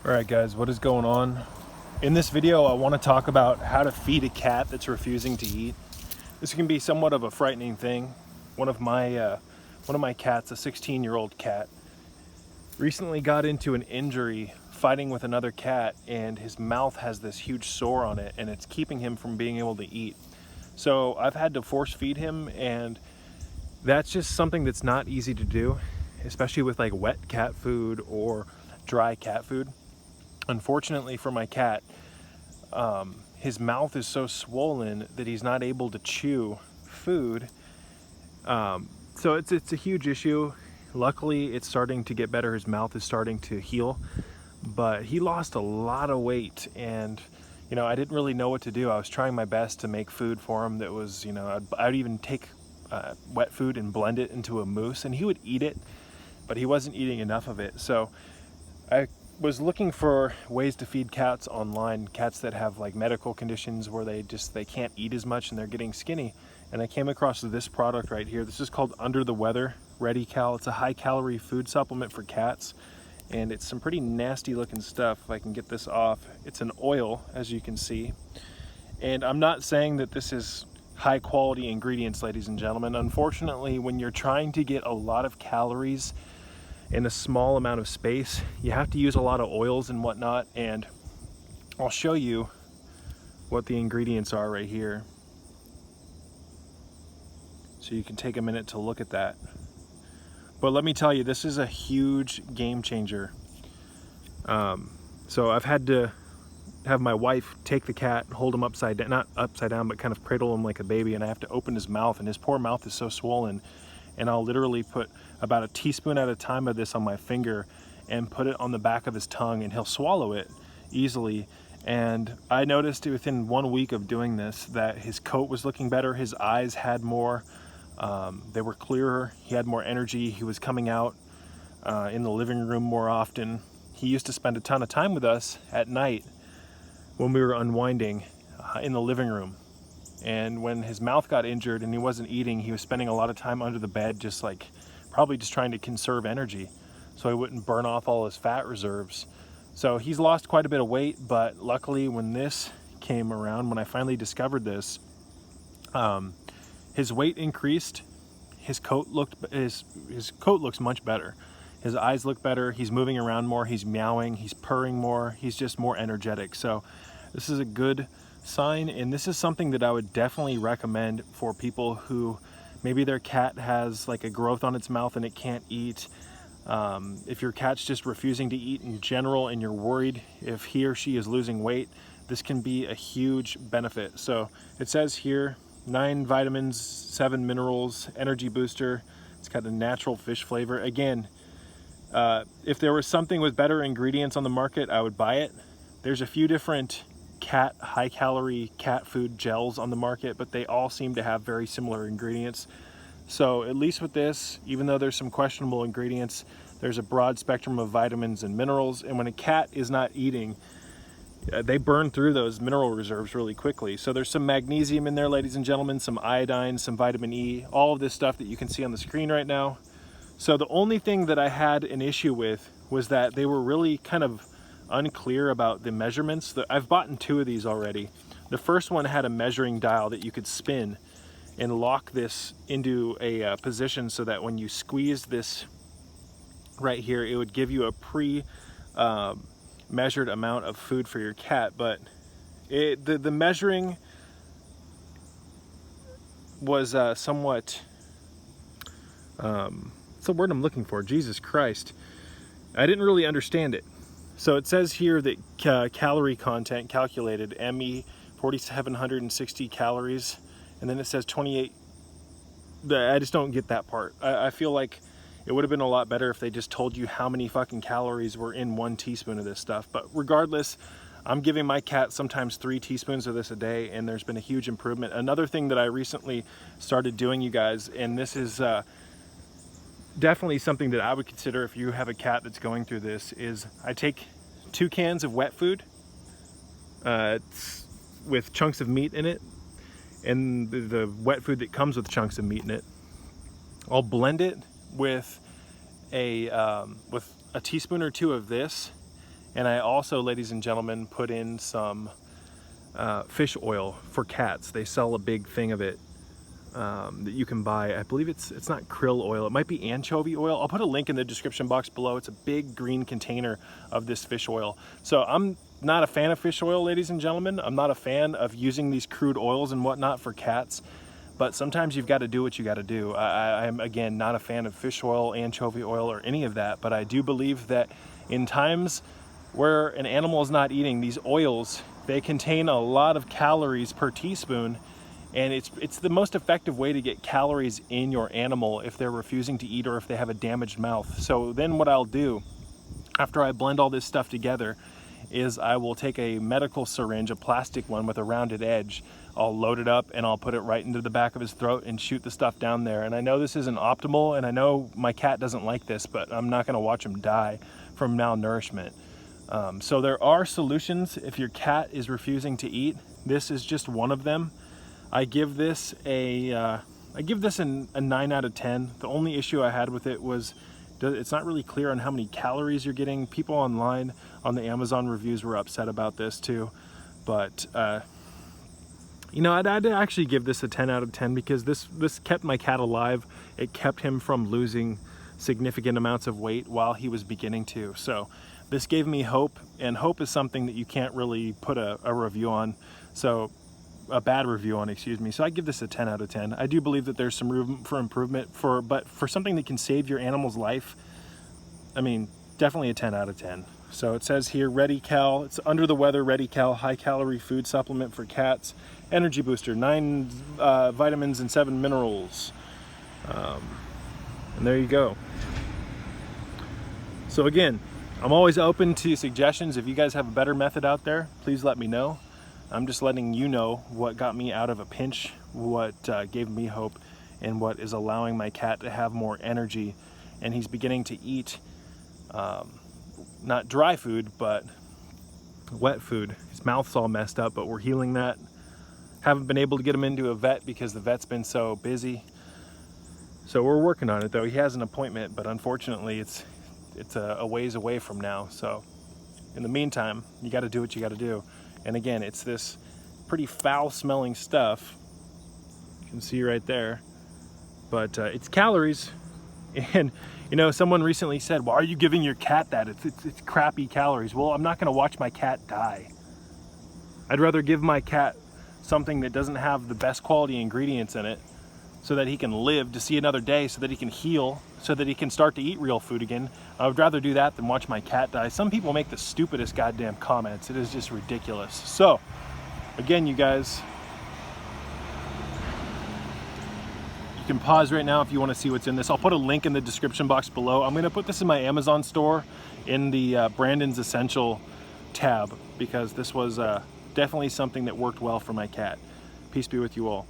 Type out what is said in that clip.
Alright guys, what is going on? In this video I want to talk about how to feed a cat that's refusing to eat. This can be somewhat of a frightening thing. One of my cats, a 16-year-old cat, recently got into an injury fighting with another cat, and his mouth has this huge sore on it and it's keeping him from being able to eat. So I've had to force feed him, and that's just something that's not easy to do, especially with like wet cat food or dry cat food. Unfortunately for my cat, his mouth is so swollen that he's not able to chew food. So it's a huge issue. Luckily, it's starting to get better. His mouth is starting to heal, but he lost a lot of weight, and I didn't really know what to do. I was trying my best to make food for him that was, I'd even take wet food and blend it into a mousse, and he would eat it, but he wasn't eating enough of it. So I was looking for ways to feed cats online, cats that have like medical conditions where they can't eat as much and they're getting skinny. And I came across this product right here. This is called Under the Weather Ready Cal. It's a high calorie food supplement for cats, and it's some pretty nasty looking stuff. If I can get this off, it's an oil, as you can see. And I'm not saying that this is high quality ingredients, ladies and gentlemen. Unfortunately, when you're trying to get a lot of calories in a small amount of space, you have to use a lot of oils and whatnot, and I'll show you what the ingredients are right here, so you can take a minute to look at that. But let me tell you, this is a huge game changer. So I've had to have my wife take the cat and hold him upside down, not upside down, but kind of cradle him like a baby, and I have to open his mouth, and his poor mouth is so swollen, and I'll literally put about a teaspoon at a time of this on my finger and put it on the back of his tongue, and he'll swallow it easily. And I noticed within 1 week of doing this that his coat was looking better, his eyes had more, they were clearer, he had more energy, he was coming out in the living room more often. He used to spend a ton of time with us at night when we were unwinding in the living room. And when his mouth got injured and he wasn't eating, he was spending a lot of time under the bed, probably just trying to conserve energy so he wouldn't burn off all his fat reserves. So he's lost quite a bit of weight, but luckily when this came around, when I finally discovered this, his weight increased, his coat looks much better. His eyes look better, he's moving around more, he's meowing, he's purring more, he's just more energetic. So this is a good sign, and this is something that I would definitely recommend for people who maybe their cat has like a growth on its mouth and it can't eat. If your cat's just refusing to eat in general and you're worried if he or she is losing weight, this can be a huge benefit. So it says here 9 vitamins, 7 minerals, energy booster. It's got a natural fish flavor. Again, if there was something with better ingredients on the market, I would buy it. There's a few different high calorie cat food gels on the market, but they all seem to have very similar ingredients. So at least with this, even though there's some questionable ingredients, there's a broad spectrum of vitamins and minerals, and when a cat is not eating, they burn through those mineral reserves really quickly. So there's some magnesium in there, ladies and gentlemen, some iodine, some vitamin E, all of this stuff that you can see on the screen right now. So the only thing that I had an issue with was that they were really kind of unclear about the measurements. I've bought 2 of these already. The first one had a measuring dial that you could spin and lock this into a position so that when you squeeze this right here, it would give you a measured amount of food for your cat. But the measuring was somewhat, what's the word I'm looking for? Jesus Christ. I didn't really understand it. So it says here that calorie content calculated, ME 4,760 calories, and then it says 28. I just don't get that part. I feel like it would have been a lot better if they just told you how many fucking calories were in 1 teaspoon of this stuff. But regardless, I'm giving my cat sometimes 3 teaspoons of this a day, and there's been a huge improvement. Another thing that I recently started doing, you guys, and this is definitely something that I would consider if you have a cat that's going through this, is I take 2 cans of wet food with chunks of meat in it, and the wet food that comes with chunks of meat in it. I'll blend it with a teaspoon or 2 of this, And I also, ladies and gentlemen, put in some fish oil for cats. They sell a big thing of it that you can buy. I believe it's not krill oil, it might be anchovy oil. I'll put a link in the description box below. It's a big green container of this fish oil. So I'm not a fan of fish oil, ladies and gentlemen. I'm not a fan of using these crude oils and whatnot for cats, but sometimes you've got to do what you got to do. I'm again not a fan of fish oil, anchovy oil, or any of that, but I do believe that in times where an animal is not eating, these oils, they contain a lot of calories per teaspoon. And it's the most effective way to get calories in your animal if they're refusing to eat or if they have a damaged mouth. So then what I'll do, after I blend all this stuff together, is I will take a medical syringe, a plastic one with a rounded edge. I'll load it up and I'll put it right into the back of his throat and shoot the stuff down there. And I know this isn't optimal, and I know my cat doesn't like this, but I'm not gonna watch him die from malnourishment. So there are solutions if your cat is refusing to eat. This is just one of them. I give this a 9 out of 10. The only issue I had with it was it's not really clear on how many calories you're getting. People online on the Amazon reviews were upset about this too, but you know, I'd actually give this a 10 out of 10 because this kept my cat alive. It kept him from losing significant amounts of weight while he was beginning to. So this gave me hope, and hope is something that you can't really put a review on. So a bad review on, excuse me. So I give this a 10 out of 10. I do believe that there's some room for improvement, but for something that can save your animal's life, I mean, definitely a 10 out of 10. So it says here, Ready Cal, it's under the weather, Ready Cal, high calorie food supplement for cats, energy booster, 9 vitamins and 7 minerals. And there you go. So again, I'm always open to suggestions. If you guys have a better method out there, please let me know. I'm just letting you know what got me out of a pinch, what gave me hope, and what is allowing my cat to have more energy. And he's beginning to eat not dry food, but wet food. His mouth's all messed up, but we're healing that. Haven't been able to get him into a vet because the vet's been so busy. So we're working on it though. He has an appointment, but unfortunately it's a ways away from now. So in the meantime, you got to do what you got to do. And again, it's this pretty foul smelling stuff. You can see right there, but it's calories. And you know, someone recently said, why are you giving your cat that? It's crappy calories. Well, I'm not gonna watch my cat die. I'd rather give my cat something that doesn't have the best quality ingredients in it so that he can live to see another day, so that he can heal, so that he can start to eat real food again. I would rather do that than watch my cat die. Some people make the stupidest goddamn comments. It is just ridiculous. So, again, you guys, you can pause right now if you want to see what's in this. I'll put a link in the description box below. I'm gonna put this in my Amazon store in the Brandon's Essential tab, because this was definitely something that worked well for my cat. Peace be with you all.